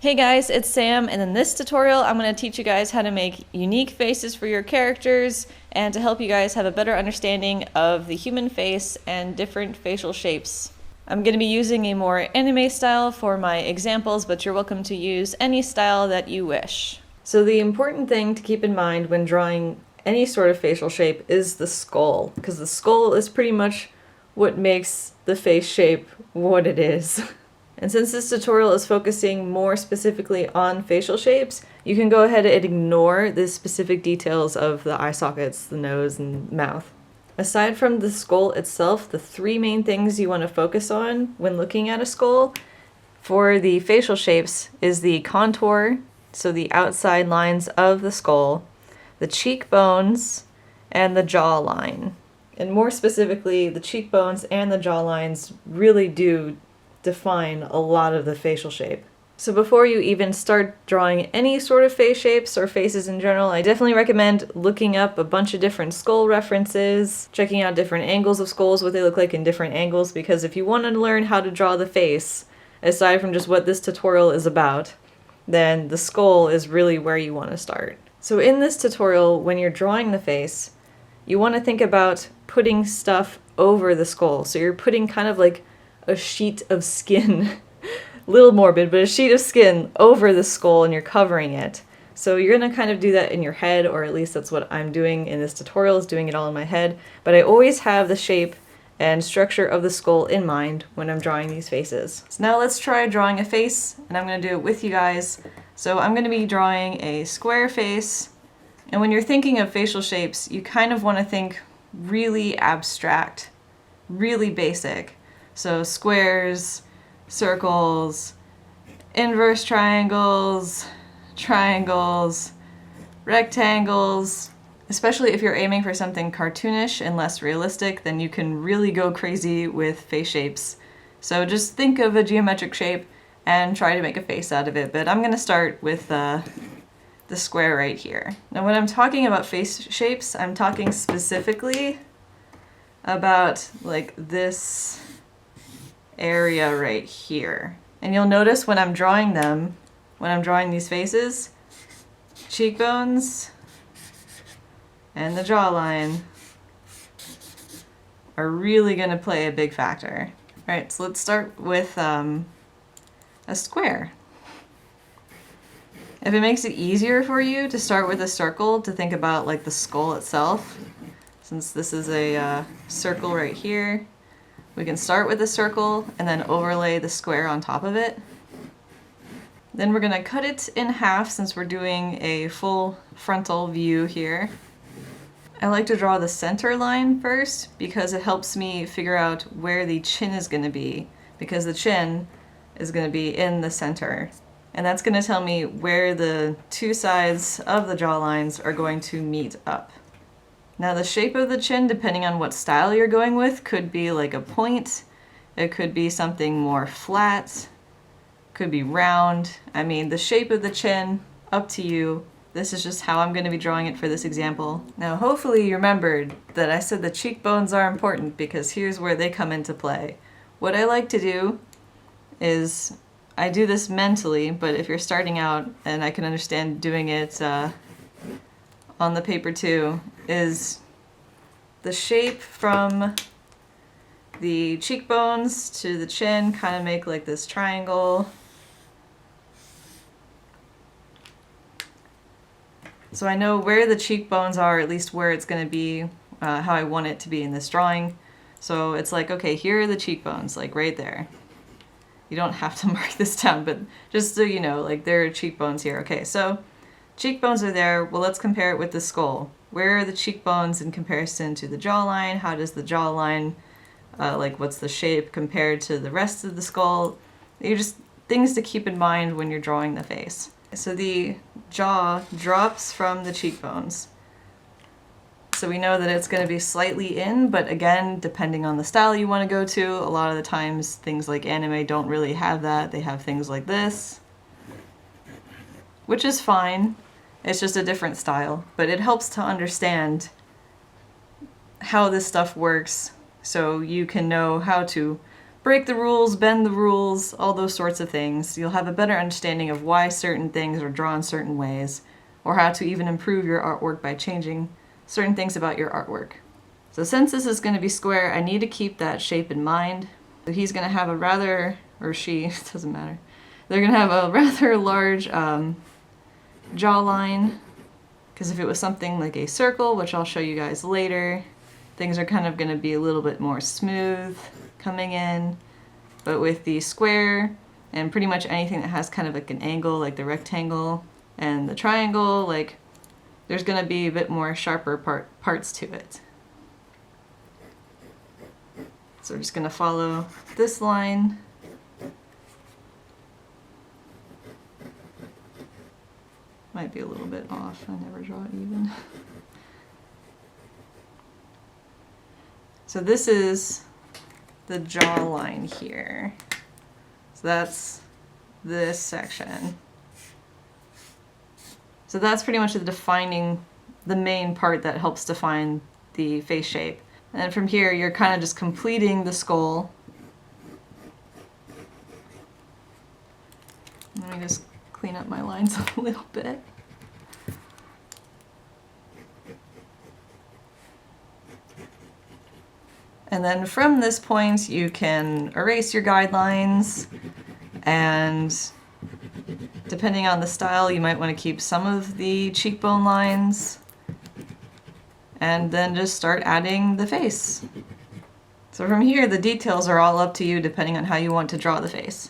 Hey guys, it's Sam, and in this tutorial I'm going to teach you guys how to make unique faces for your characters and to help you guys have a better understanding of the human face and different facial shapes. I'm going to be using a more anime style for my examples, but you're welcome to use any style that you wish. So the important thing to keep in mind when drawing any sort of facial shape is the skull, because the skull is pretty much what makes the face shape what it is. And since this tutorial is focusing more specifically on facial shapes, you can go ahead and ignore the specific details of the eye sockets, the nose, and mouth. Aside from the skull itself, the three main things you want to focus on when looking at a skull for the facial shapes is the contour, so the outside lines of the skull, the cheekbones, and the jawline. And more specifically, the cheekbones and the jawlines really do define a lot of the facial shape. So before you even start drawing any sort of face shapes or faces in general, I definitely recommend looking up a bunch of different skull references, checking out different angles of skulls, what they look like in different angles, because if you want to learn how to draw the face, aside from just what this tutorial is about, then the skull is really where you want to start. So in this tutorial, when you're drawing the face, you want to think about putting stuff over the skull. So you're putting kind of like a sheet of skin, a little morbid, but a sheet of skin over the skull and you're covering it. So you're going to kind of do that in your head, or at least that's what I'm doing in this tutorial, is doing it all in my head. But I always have the shape and structure of the skull in mind when I'm drawing these faces. So now let's try drawing a face, and I'm going to do it with you guys. So I'm going to be drawing a square face, and when you're thinking of facial shapes, you kind of want to think really abstract, really basic. So squares, circles, inverse triangles, triangles, rectangles. Especially if you're aiming for something cartoonish and less realistic, then you can really go crazy with face shapes. So just think of a geometric shape and try to make a face out of it. But I'm going to start with the square right here. Now when I'm talking about face shapes, I'm talking specifically about like this area right here. And you'll notice when I'm drawing them, when I'm drawing these faces, cheekbones and the jawline are really going to play a big factor. Alright, so let's start with a square. If it makes it easier for you to start with a circle, to think about like the skull itself, since this is a circle right here, we can start with a circle and then overlay the square on top of it. Then we're going to cut it in half since we're doing a full frontal view here. I like to draw the center line first because it helps me figure out where the chin is going to be, because the chin is going to be in the center. And that's going to tell me where the two sides of the jawlines are going to meet up. Now the shape of the chin, depending on what style you're going with, could be like a point, it could be something more flat, could be round. I mean, the shape of the chin, up to you. This is just how I'm going to be drawing it for this example. Now hopefully you remembered that I said the cheekbones are important, because here's where they come into play. What I like to do is, I do this mentally, but if you're starting out, and I can understand doing it on the paper too, is the shape from the cheekbones to the chin kind of make like this triangle. So I know where the cheekbones are, at least where it's going to be, how I want it to be in this drawing. So it's like, okay, here are the cheekbones, like right there. You don't have to mark this down, but just so you know, like there are cheekbones here. Okay, so cheekbones are there. Well, let's compare it with the skull. Where are the cheekbones in comparison to the jawline? How does the jawline, like what's the shape compared to the rest of the skull? They're just things to keep in mind when you're drawing the face. So the jaw drops from the cheekbones. So we know that it's going to be slightly in, but again, depending on the style you want to go to, a lot of the times things like anime don't really have that. They have things like this, which is fine. It's just a different style, but it helps to understand how this stuff works so you can know how to break the rules, bend the rules, all those sorts of things. You'll have a better understanding of why certain things are drawn certain ways, or how to even improve your artwork by changing certain things about your artwork. So since this is going to be square, I need to keep that shape in mind. So he's going to have a rather, or she, it doesn't matter. They're going to have a rather large jawline, because if it was something like a circle, which I'll show you guys later, things are kind of going to be a little bit more smooth coming in. But with the square and pretty much anything that has kind of like an angle, like the rectangle and the triangle, like there's going to be a bit more sharper parts to it. So we're just going to follow this line. Might be a little bit off, I never draw it even. So this is the jawline here. So that's this section. So that's pretty much the main part that helps define the face shape. And from here, you're kind of just completing the skull. Let me just clean up my lines a little bit. And then from this point, you can erase your guidelines, and depending on the style, you might want to keep some of the cheekbone lines, and then just start adding the face. So from here, the details are all up to you depending on how you want to draw the face.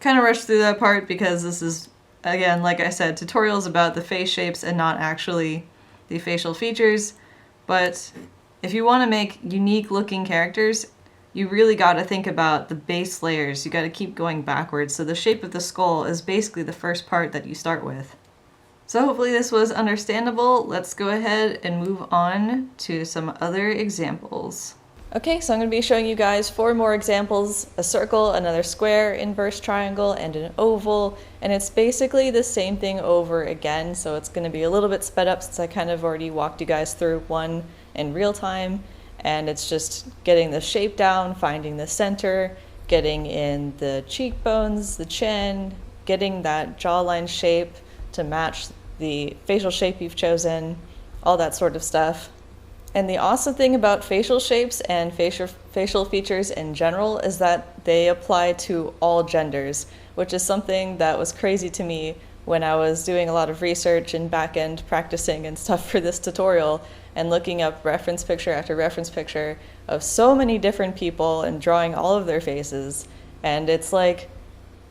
Kind of rushed through that part because this is, again, like I said, tutorials about the face shapes and not actually the facial features. But if you want to make unique looking characters, you really got to think about the base layers. You got to keep going backwards. So the shape of the skull is basically the first part that you start with. So hopefully this was understandable. Let's go ahead and move on to some other examples. Okay, so I'm going to be showing you guys 4 more examples: a circle, another square, inverse triangle, and an oval. And it's basically the same thing over again, so it's going to be a little bit sped up since I kind of already walked you guys through one in real time. And it's just getting the shape down, finding the center, getting in the cheekbones, the chin, getting that jawline shape to match the facial shape you've chosen, all that sort of stuff. And the awesome thing about facial shapes and facial features in general is that they apply to all genders, which is something that was crazy to me when I was doing a lot of research and back-end practicing and stuff for this tutorial, and looking up reference picture after reference picture of so many different people and drawing all of their faces. And it's like,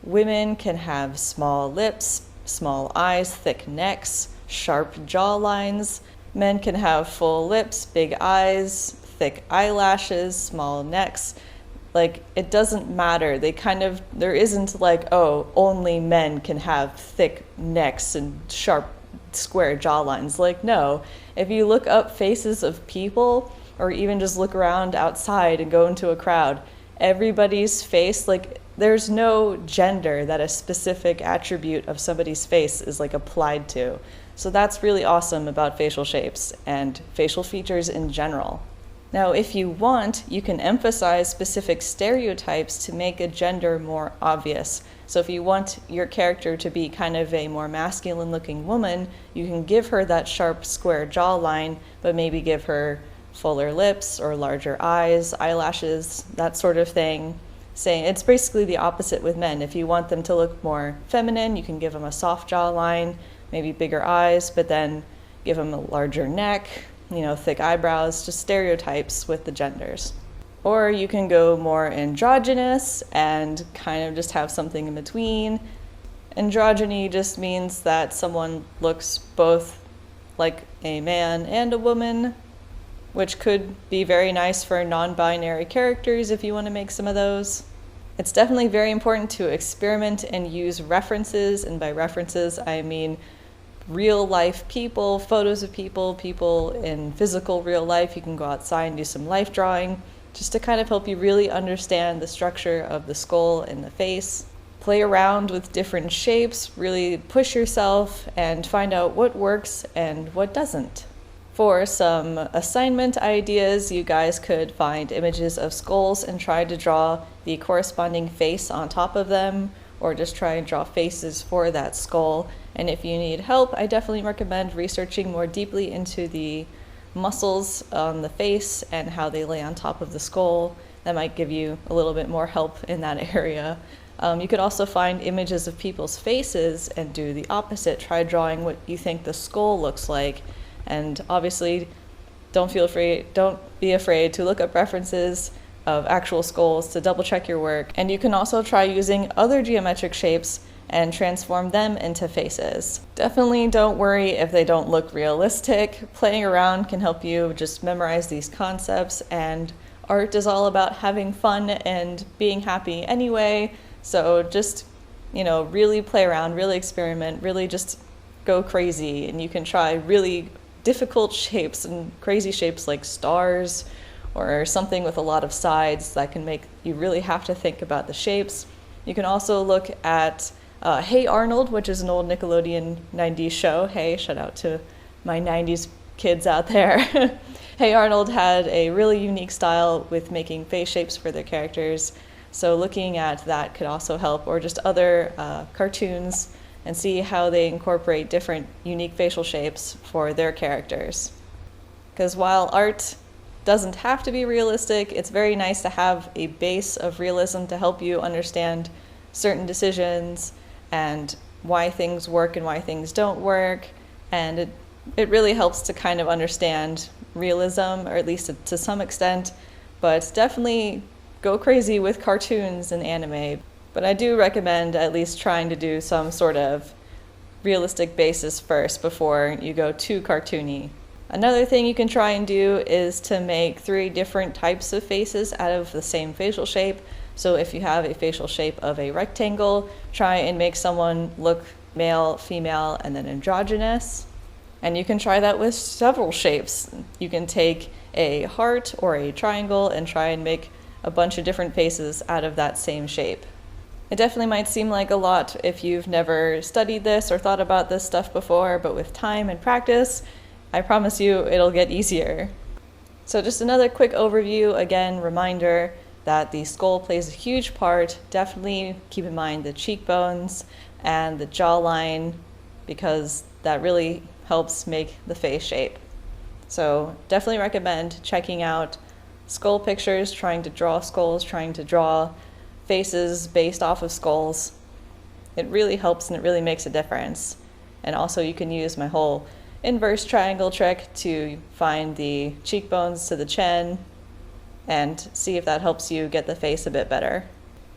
women can have small lips, small eyes, thick necks, sharp jawlines. Men can have full lips, big eyes, thick eyelashes, small necks. Like, it doesn't matter. There isn't like, oh, only men can have thick necks and sharp, square jawlines. Like, no. If you look up faces of people, or even just look around outside and go into a crowd, everybody's face, like, there's no gender that a specific attribute of somebody's face is like applied to. So that's really awesome about facial shapes and facial features in general. Now, if you want, you can emphasize specific stereotypes to make a gender more obvious. So if you want your character to be kind of a more masculine looking woman, you can give her that sharp square jawline, but maybe give her fuller lips or larger eyes, eyelashes, that sort of thing. saying it's basically the opposite with men. If you want them to look more feminine, you can give them a soft jawline, maybe bigger eyes, but then give them a larger neck, thick eyebrows, just stereotypes with the genders. Or you can go more androgynous and kind of just have something in between. Androgyny just means that someone looks both like a man and a woman, which could be very nice for non-binary characters if you want to make some of those. It's definitely very important to experiment and use references, and by references I mean real life people, photos of people in physical real life. You can go outside and do some life drawing just to kind of help you really understand the structure of the skull and the face. Play around with different shapes, really push yourself and find out what works and what doesn't. For some assignment ideas, you guys could find images of skulls and try to draw the corresponding face on top of them, or just try and draw faces for that skull. And if you need help, I definitely recommend researching more deeply into the muscles on the face and how they lay on top of the skull. That might give you a little bit more help in that area. You could also find images of people's faces and do the opposite. Try drawing what you think the skull looks like. And obviously, don't be afraid to look up references of actual skulls to double check your work. And you can also try using other geometric shapes and transform them into faces. Definitely don't worry if they don't look realistic. Playing around can help you just memorize these concepts, and art is all about having fun and being happy anyway. So just, really play around, really experiment, really just go crazy. And you can try really difficult shapes and crazy shapes like stars or something with a lot of sides that can make you really have to think about the shapes. You can also look at Hey Arnold, which is an old Nickelodeon 90s show. Hey, shout out to my 90s kids out there. Hey Arnold had a really unique style with making face shapes for their characters. So looking at that could also help, or just other cartoons, and see how they incorporate different unique facial shapes for their characters. Because while art doesn't have to be realistic, it's very nice to have a base of realism to help you understand certain decisions and why things work and why things don't work. And it really helps to kind of understand realism, or at least to some extent, but definitely go crazy with cartoons and anime. But I do recommend at least trying to do some sort of realistic basis first before you go too cartoony. Another thing you can try and do is to make 3 different types of faces out of the same facial shape. So if you have a facial shape of a rectangle, try and make someone look male, female, and then androgynous. And you can try that with several shapes. You can take a heart or a triangle and try and make a bunch of different faces out of that same shape. It definitely might seem like a lot if you've never studied this or thought about this stuff before, but with time and practice, I promise you it'll get easier. So just another quick overview, again, reminder that the skull plays a huge part. Definitely keep in mind the cheekbones and the jawline, because that really helps make the face shape. So definitely recommend checking out skull pictures, trying to draw skulls, trying to draw faces based off of skulls. It really helps and it really makes a difference. And also you can use my whole inverse triangle trick to find the cheekbones to the chin and see if that helps you get the face a bit better.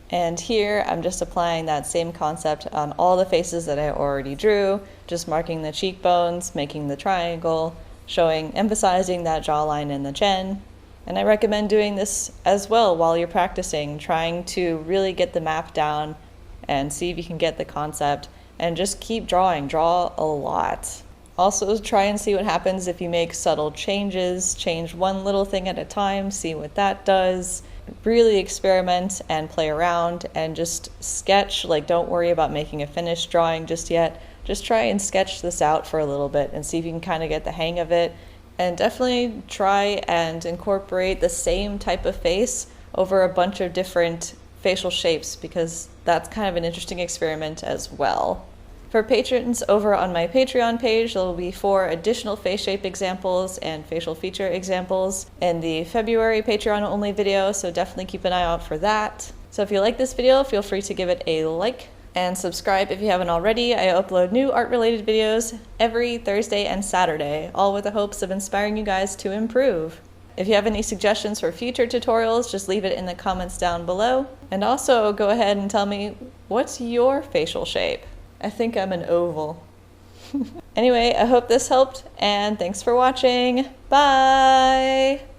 And here I'm just applying that same concept on all the faces that I already drew, just marking the cheekbones, making the triangle, emphasizing that jawline and the chin. And I recommend doing this as well while you're practicing, trying to really get the map down and see if you can get the concept, and just keep drawing, draw a lot. Also try and see what happens if you make subtle changes, change one little thing at a time, see what that does. Really experiment and play around and just sketch. Don't worry about making a finished drawing just yet. Just try and sketch this out for a little bit and see if you can kind of get the hang of it. And definitely try and incorporate the same type of face over a bunch of different facial shapes, because that's kind of an interesting experiment as well. For patrons over on my Patreon page, there will be 4 additional face shape examples and facial feature examples in the February Patreon only video, so definitely keep an eye out for that. So if you like this video, feel free to give it a like and subscribe if you haven't already. I upload new art-related videos every Thursday and Saturday, all with the hopes of inspiring you guys to improve. If you have any suggestions for future tutorials, just leave it in the comments down below. And also go ahead and tell me, what's your facial shape? I think I'm an oval. Anyway, I hope this helped, and thanks for watching. Bye!